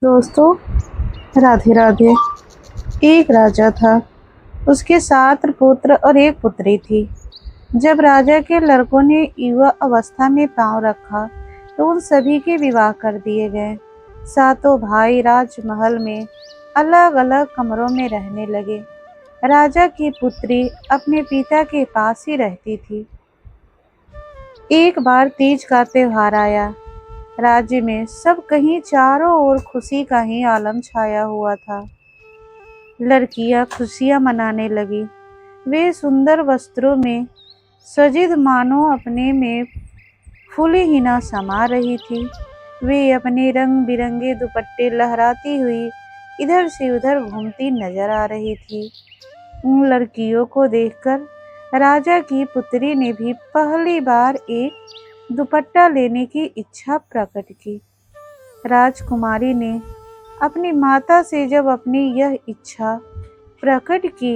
दोस्तों, राधे राधे। एक राजा था। उसके 7 पुत्र और एक पुत्री थी। जब राजा के लड़कों ने युवा अवस्था में पांव रखा तो उन सभी के विवाह कर दिए गए। सातों भाई राजमहल में अलग अलग कमरों में रहने लगे। राजा की पुत्री अपने पिता के पास ही रहती थी। एक बार तीज का त्योहार आया। राज्य में सब कहीं चारों ओर खुशी का ही आलम छाया हुआ था। लड़कियां खुशियां मनाने लगी। वे सुंदर वस्त्रों में सजिद मानो अपने में फूली ही ना समा रही थी। वे अपने रंग बिरंगे दुपट्टे लहराती हुई इधर से उधर घूमती नजर आ रही थी। उन लड़कियों को देखकर राजा की पुत्री ने भी पहली बार एक दुपट्टा लेने की इच्छा प्रकट की। राजकुमारी ने अपनी माता से जब अपनी यह इच्छा प्रकट की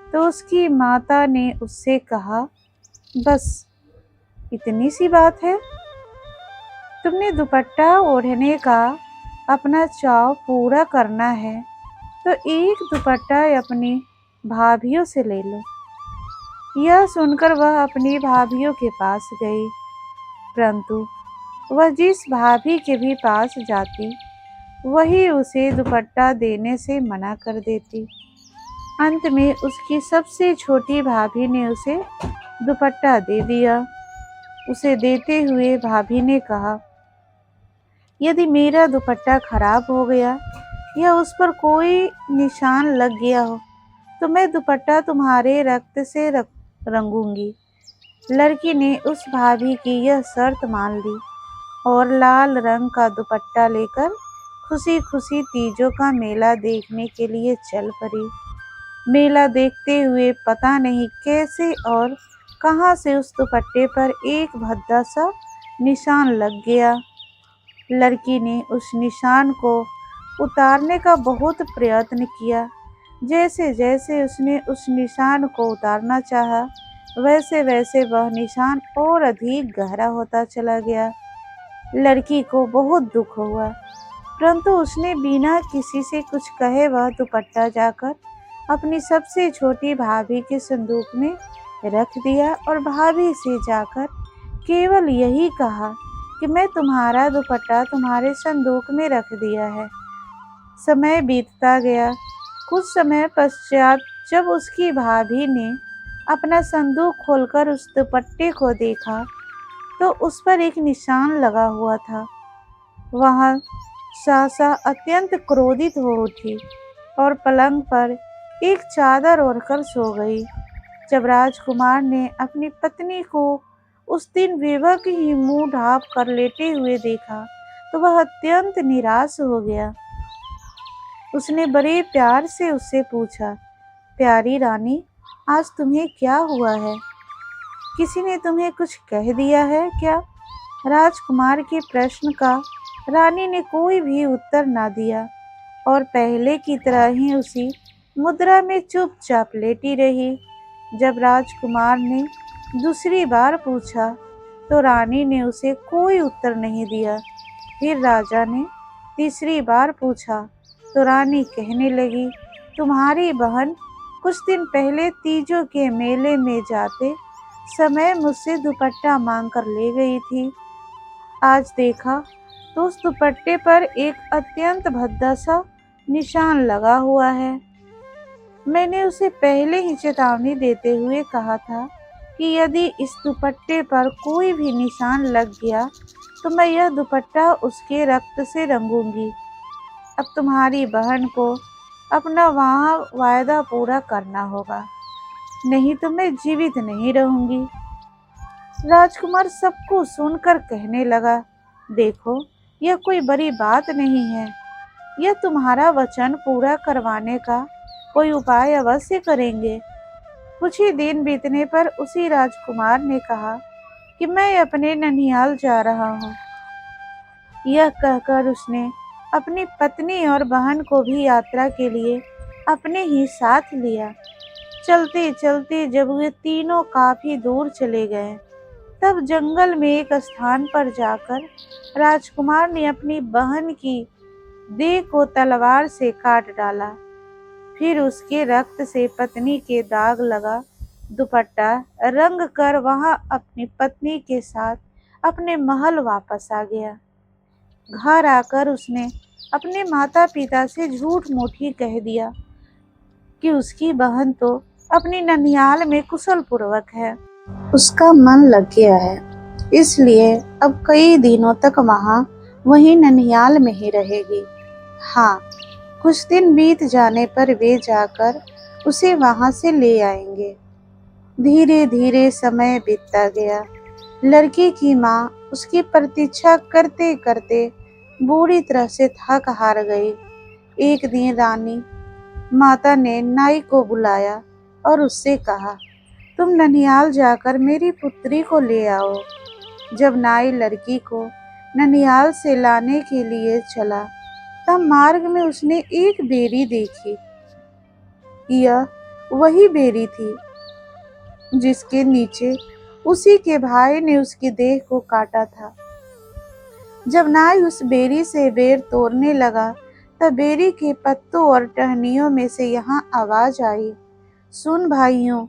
तो उसकी माता ने उससे कहा, बस इतनी सी बात है? तुमने दुपट्टा ओढ़ने का अपना चाव पूरा करना है तो एक दुपट्टा अपनी भाभियों से ले लो। यह सुनकर वह अपनी भाभियों के पास गई, परंतु वह जिस भाभी के भी पास जाती वही उसे दुपट्टा देने से मना कर देती। अंत में उसकी सबसे छोटी भाभी ने उसे दुपट्टा दे दिया। उसे देते हुए भाभी ने कहा, यदि मेरा दुपट्टा खराब हो गया या उस पर कोई निशान लग गया हो तो मैं दुपट्टा तुम्हारे रक्त से रंगूंगी। लड़की ने उस भाभी की यह शर्त मान ली और लाल रंग का दुपट्टा लेकर खुशी खुशी तीजों का मेला देखने के लिए चल पड़ी। मेला देखते हुए पता नहीं कैसे और कहां से उस दुपट्टे पर एक भद्दा सा निशान लग गया। लड़की ने उस निशान को उतारने का बहुत प्रयत्न किया। जैसे जैसे उसने उस निशान को उतारना चाहा, वैसे वैसे वह निशान और अधिक गहरा होता चला गया। लड़की को बहुत दुख हुआ, परंतु उसने बिना किसी से कुछ कहे वह दुपट्टा जाकर अपनी सबसे छोटी भाभी के संदूक में रख दिया और भाभी से जाकर केवल यही कहा कि मैं तुम्हारा दुपट्टा तुम्हारे संदूक में रख दिया है। समय बीतता गया। कुछ समय पश्चात जब उसकी भाभी ने अपना संदूक खोलकर उस दुपट्टे को देखा तो उस पर एक निशान लगा हुआ था। वह सहसा अत्यंत क्रोधित हो उठी और पलंग पर एक चादर ओढ़कर सो गई। जब राजकुमार ने अपनी पत्नी को उस दिन बेवक ही मुंह ढांप कर लेटे हुए देखा तो वह अत्यंत निराश हो गया। उसने बड़े प्यार से उससे पूछा, प्यारी रानी, आज तुम्हें क्या हुआ है? किसी ने तुम्हें कुछ कह दिया है क्या? राजकुमार के प्रश्न का रानी ने कोई भी उत्तर ना दिया और पहले की तरह ही उसी मुद्रा में चुपचाप लेटी रही। जब राजकुमार ने दूसरी बार पूछा तो रानी ने उसे कोई उत्तर नहीं दिया। फिर राजा ने तीसरी बार पूछा तो रानी कहने लगी, तुम्हारी बहन कुछ दिन पहले तीजों के मेले में जाते समय मुझसे दुपट्टा मांग कर ले गई थी। आज देखा तो उस दुपट्टे पर एक अत्यंत भद्दा सा निशान लगा हुआ है। मैंने उसे पहले ही चेतावनी देते हुए कहा था कि यदि इस दुपट्टे पर कोई भी निशान लग गया तो मैं यह दुपट्टा उसके रक्त से रंगूंगी। अब तुम्हारी बहन को अपना वहाँ वायदा पूरा करना होगा, नहीं तो मैं जीवित नहीं रहूंगी। राजकुमार सबको सुनकर कहने लगा, देखो, यह कोई बड़ी बात नहीं है। यह तुम्हारा वचन पूरा करवाने का कोई उपाय अवश्य करेंगे। कुछ ही दिन बीतने पर उसी राजकुमार ने कहा कि मैं अपने ननिहाल जा रहा हूँ। यह कहकर उसने अपनी पत्नी और बहन को भी यात्रा के लिए अपने ही साथ लिया। चलते चलते जब वे तीनों काफी दूर चले गए तब जंगल में एक स्थान पर जाकर राजकुमार ने अपनी बहन की देह को तलवार से काट डाला। फिर उसके रक्त से पत्नी के दाग लगा दुपट्टा रंग कर वह अपनी पत्नी के साथ अपने महल वापस आ गया। घर आकर उसने अपने माता पिता से झूठ मूठ ही कह दिया कि उसकी बहन तो अपनी ननिहाल में कुशल पूर्वक है। उसका मन लग गया है, इसलिए अब कई दिनों तक वहीं ननिहाल में ही रहेगी। हाँ, कुछ दिन बीत जाने पर वे जाकर उसे वहां से ले आएंगे। धीरे धीरे समय बीतता गया। लड़की की माँ उसकी प्रतीक्षा करते करते बुरी तरह से थक हार गई। एक दिन रानी माता ने नाई को बुलाया और उससे कहा, तुम ननिहाल जाकर मेरी पुत्री को ले आओ। जब नाई लड़की को ननिहाल से लाने के लिए चला, तब मार्ग में उसने एक बेरी देखी। यह वही बेरी थी जिसके नीचे उसी के भाई ने उसकी देह को काटा था। जब नाई उस बेरी से बेर तोड़ने लगा, तब बेरी के पत्तों और टहनियों में से यहाँ आवाज आई, सुन भाइयों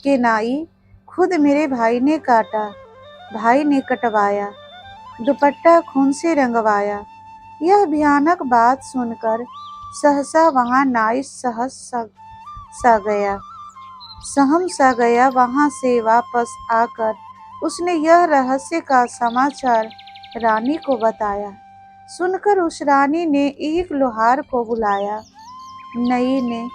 के नाई, खुद मेरे भाई ने काटा, भाई ने कटवाया, दुपट्टा खून से रंगवाया। यह भयानक बात सुनकर सहसा वहाँ नाई सहम सा गया। वहाँ से वापस आकर उसने यह रहस्य का समाचार रानी को बताया। सुनकर उस रानी ने एक लोहार को बुलाया। नई ने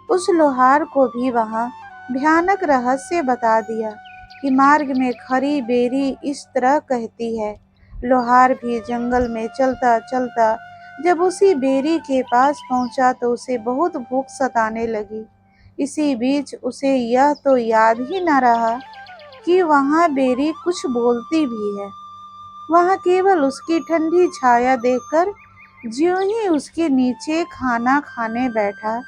उस लोहार को भी वहाँ भयानक रहस्य बता दिया कि मार्ग में खड़ी बेरी इस तरह कहती है। लोहार भी जंगल में चलता चलता जब उसी बेरी के पास पहुंचा तो उसे बहुत भूख सताने लगी। इसी बीच उसे यह तो याद ही न रहा कि वहाँ बेरी कुछ बोलती भी है। वहाँ केवल उसकी ठंडी छाया देखकर ज्यों ही उसके नीचे खाना खाने बैठा,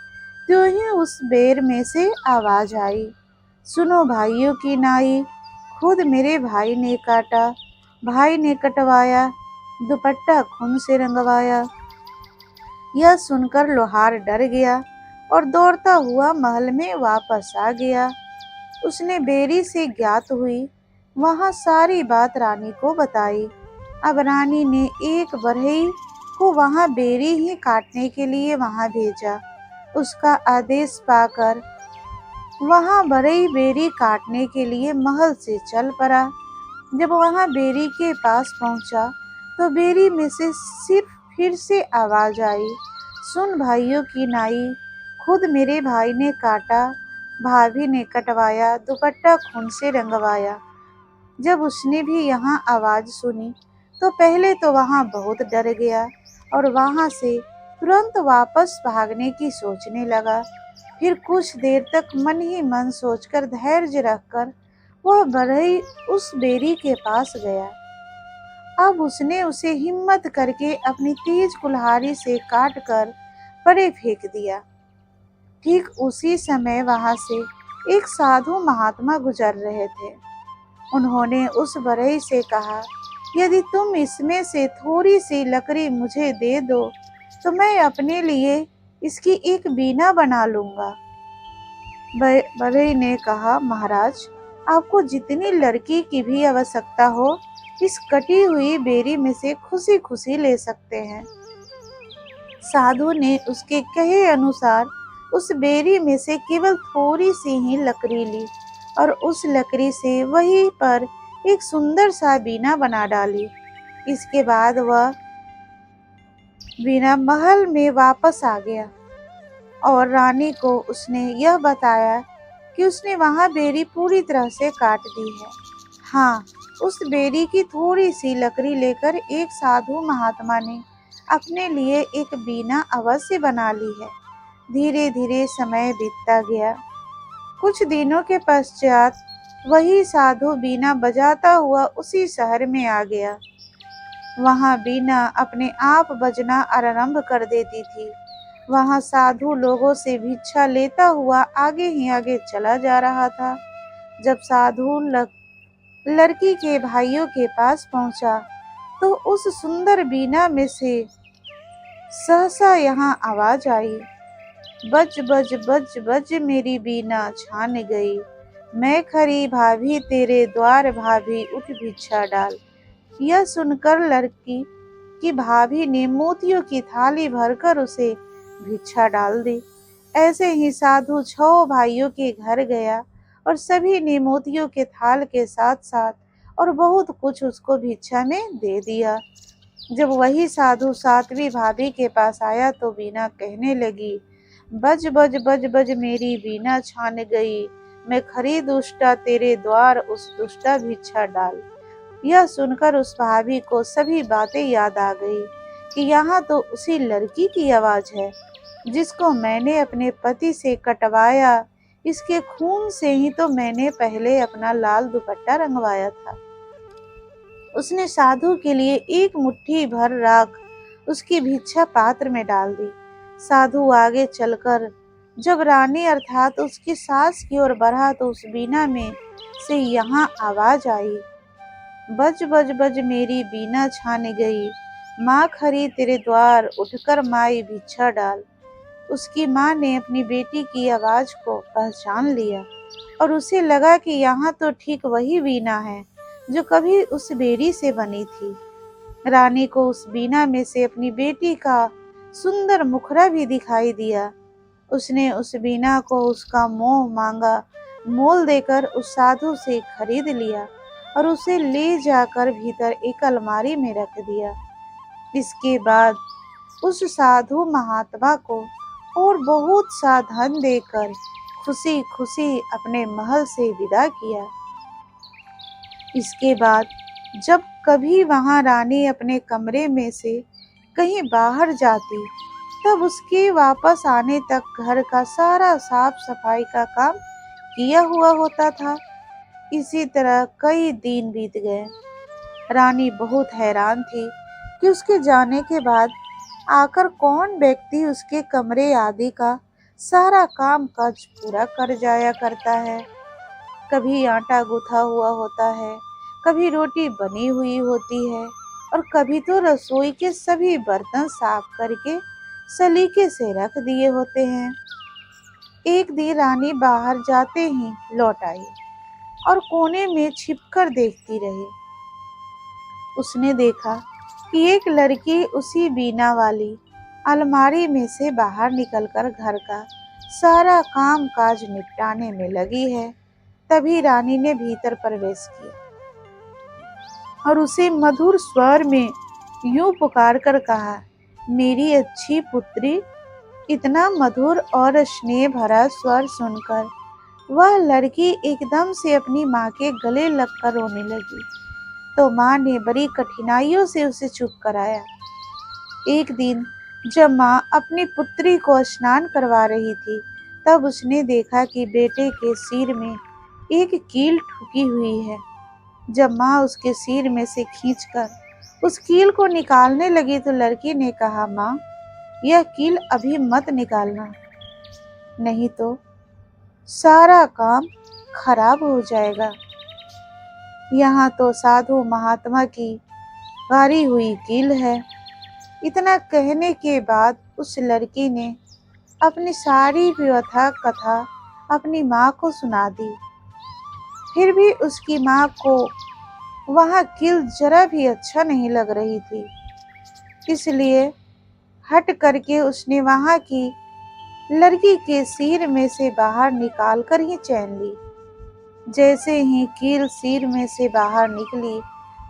त्यों ही उस बेर में से आवाज आई, सुनो भाइयों की नाई, खुद मेरे भाई ने काटा, भाई ने कटवाया, दुपट्टा खून से रंगवाया। यह सुनकर लोहार डर गया और दौड़ता हुआ महल में वापस आ गया। उसने बेरी से ज्ञात हुई वहाँ सारी बात रानी को बताई। अब रानी ने एक बढ़ई को वहाँ बेरी ही काटने के लिए वहाँ भेजा। उसका आदेश पाकर वहाँ बढ़ई बेरी काटने के लिए महल से चल पड़ा। जब वहाँ बेरी के पास पहुँचा तो बेरी में से सिर्फ फिर से आवाज आई, सुन भाइयों की नाई, खुद मेरे भाई ने काटा, भाभी ने कटवाया, दुपट्टा खून से रंगवाया। जब उसने भी यहाँ आवाज सुनी तो पहले तो वहाँ बहुत डर गया और वहाँ से तुरंत वापस भागने की सोचने लगा। फिर कुछ देर तक मन ही मन सोचकर धैर्य रखकर वह बढ़ई उस बेरी के पास गया। अब उसने उसे हिम्मत करके अपनी तेज कुल्हाड़ी से काट कर परे फेंक दिया। ठीक उसी समय वहां से एक साधु महात्मा गुजर रहे थे। उन्होंने उस बढ़ई से कहा, यदि तुम इसमें से थोड़ी सी लकड़ी मुझे दे दो तो मैं अपने लिए इसकी एक बीना बना लूंगा। बढ़ई ने कहा, महाराज, आपको जितनी लड़की की भी आवश्यकता हो इस कटी हुई बेरी में से खुशी खुशी ले सकते हैं। साधु ने उसके कहे अनुसार उस बेरी में से केवल थोड़ी सी ही लकड़ी ली और उस लकड़ी से वहीं पर एक सुंदर सा बीना बना डाली। इसके बाद वह बीना महल में वापस आ गया और रानी को उसने यह बताया कि उसने वहाँ बेरी पूरी तरह से काट दी है। हाँ, उस बेरी की थोड़ी सी लकड़ी लेकर एक साधु महात्मा ने अपने लिए एक बीना अवश्य बना ली है। धीरे धीरे समय बीतता गया। कुछ दिनों के पश्चात वही साधु बीना बजाता हुआ उसी शहर में आ गया। वहाँ बीना अपने आप बजना आरंभ कर देती थी। वहाँ साधु लोगों से भिक्षा लेता हुआ आगे ही आगे चला जा रहा था। जब साधु लड़की के भाइयों के पास पहुंचा तो उस सुंदर बीना में से सहसा यहाँ आवाज आई, बज बज बज बज मेरी बीना छान गई, मैं खरी भाभी तेरे द्वार भाभी उठ भिक्षा डाल। यह सुनकर लड़की की भाभी ने मोतियों की थाली भरकर उसे भिक्षा डाल दी। ऐसे ही साधु 6 भाइयों के घर गया और सभी ने मोतियों के थाल के साथ साथ और बहुत कुछ उसको भिक्षा में दे दिया। जब वही साधु 7वीं भाभी के पास आया तो बीना कहने लगी, बज बज बज बज मेरी बीना छान गई, मैं खरी दुष्टा तेरे द्वार उस दुष्टा भिक्षा डाल। यह सुनकर उस भाभी को सभी बातें याद आ गई कि यहाँ तो उसी लड़की की आवाज है जिसको मैंने अपने पति से कटवाया, इसके खून से ही तो मैंने पहले अपना लाल दुपट्टा रंगवाया था। उसने साधु के लिए एक मुट्ठी भर राख उसकी भिक्षा पात्र में डाल दी। साधु आगे चलकर जब रानी अर्थात उसकी सास की ओर बढ़ा तो उस बीना में से यहाँ आवाज आई, बज बज बज मेरी बीना छान गई, माँ खरी तेरे द्वार उठकर माई भिक्षा डाल। उसकी माँ ने अपनी बेटी की आवाज को पहचान लिया और उसे लगा कि यहाँ तो ठीक वही बीना है जो कभी उस बेड़ी से बनी थी। रानी को उस बीना में से अपनी बेटी का सुंदर मुखड़ा भी दिखाई दिया। उसने उस बीना को उसका मोह मांगा मोल देकर उस साधु से खरीद लिया और उसे ले जाकर भीतर एक अलमारी में रख दिया। इसके बाद उस साधु महात्मा को और बहुत सा धन देकर खुशी खुशी अपने महल से विदा किया। इसके बाद जब कभी वहां रानी अपने कमरे में से कहीं बाहर जाती तब उसके वापस आने तक घर का सारा साफ सफाई का काम किया हुआ होता था। इसी तरह कई दिन बीत गए। रानी बहुत हैरान थी कि उसके जाने के बाद आकर कौन व्यक्ति उसके कमरे आदि का सारा काम काज पूरा कर जाया करता है। कभी आटा गूथा हुआ होता है, कभी रोटी बनी हुई होती है और कभी तो रसोई के सभी बर्तन साफ करके सलीके से रख दिए होते हैं। एक दिन रानी बाहर जाते ही लौट आई और कोने में छिपकर देखती रही। उसने देखा कि एक लड़की उसी बीना वाली अलमारी में से बाहर निकलकर घर का सारा काम काज निपटाने में लगी है। तभी रानी ने भीतर प्रवेश किया और उसे मधुर स्वर में यूं पुकार कर कहा, मेरी अच्छी पुत्री। इतना मधुर और स्नेह भरा स्वर सुनकर वह लड़की एकदम से अपनी माँ के गले लगकर रोने लगी। तो माँ ने बड़ी कठिनाइयों से उसे चुप कराया। एक दिन जब माँ अपनी पुत्री को स्नान करवा रही थी तब उसने देखा कि बेटे के सिर में एक कील ठुकी हुई है। जब माँ उसके सिर में से खींचकर उस कील को निकालने लगी तो लड़की ने कहा, माँ यह कील अभी मत निकालना, नहीं तो सारा काम खराब हो जाएगा। यहाँ तो साधु महात्मा की गाड़ी हुई कील है। इतना कहने के बाद उस लड़की ने अपनी सारी व्यथा कथा अपनी माँ को सुना दी। फिर भी उसकी माँ को वह कील जरा भी अच्छा नहीं लग रही थी, इसलिए हट करके उसने वहां की लड़की के सिर में से बाहर निकाल कर ही चैन ली। जैसे ही कील सिर में से बाहर निकली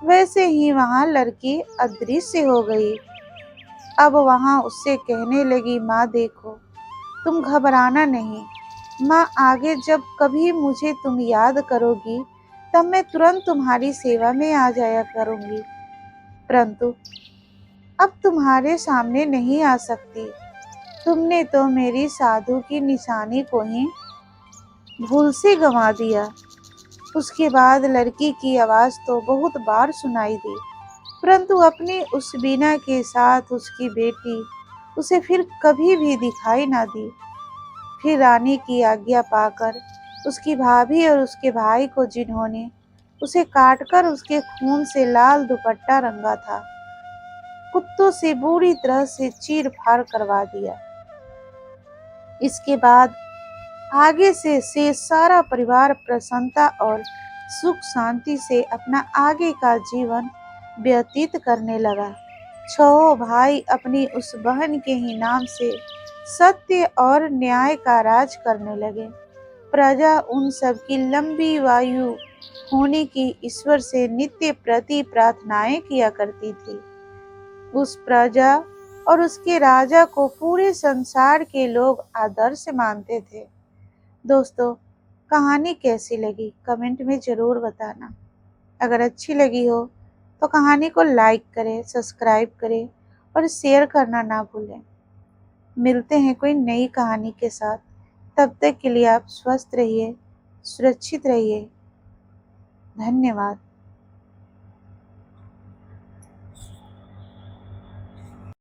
वैसे ही वहां लड़की अदृश्य हो गई। अब वहां उससे कहने लगी, माँ देखो तुम घबराना नहीं, माँ आगे जब कभी मुझे तुम याद करोगी तब मैं तुरंत तुम्हारी सेवा में आ जाया करूंगी, परंतु अब तुम्हारे सामने नहीं आ सकती। तुमने तो मेरी साधु की निशानी को ही भूल से गंवा दिया। उसके बाद लड़की की आवाज तो बहुत बार सुनाई दी, परंतु अपनी उस बीना के साथ उसकी बेटी उसे फिर कभी भी दिखाई ना दी। फिर रानी की आज्ञा पाकर उसकी भाभी और उसके भाई को, जिन्होंने उसे काटकर उसके खून से लाल दुपट्टा रंगा था, कुत्तों से बुरी तरह से चीर फाड़ करवा दिया। इसके बाद आगे से सारा परिवार प्रसन्नता और सुख शांति से अपना आगे का जीवन व्यतीत करने लगा। छह भाई अपनी उस बहन के ही नाम से सत्य और न्याय का राज करने लगे। प्रजा उन सब की लंबी आयु होने की ईश्वर से नित्य प्रति प्रार्थनाएं किया करती थी। उस प्रजा और उसके राजा को पूरे संसार के लोग आदर्श मानते थे। दोस्तों, कहानी कैसी लगी कमेंट में ज़रूर बताना। अगर अच्छी लगी हो तो कहानी को लाइक करें, सब्सक्राइब करें और शेयर करना ना भूलें। मिलते हैं कोई नई कहानी के साथ। तब तक के लिए आप स्वस्थ रहिए, सुरक्षित रहिए। धन्यवाद।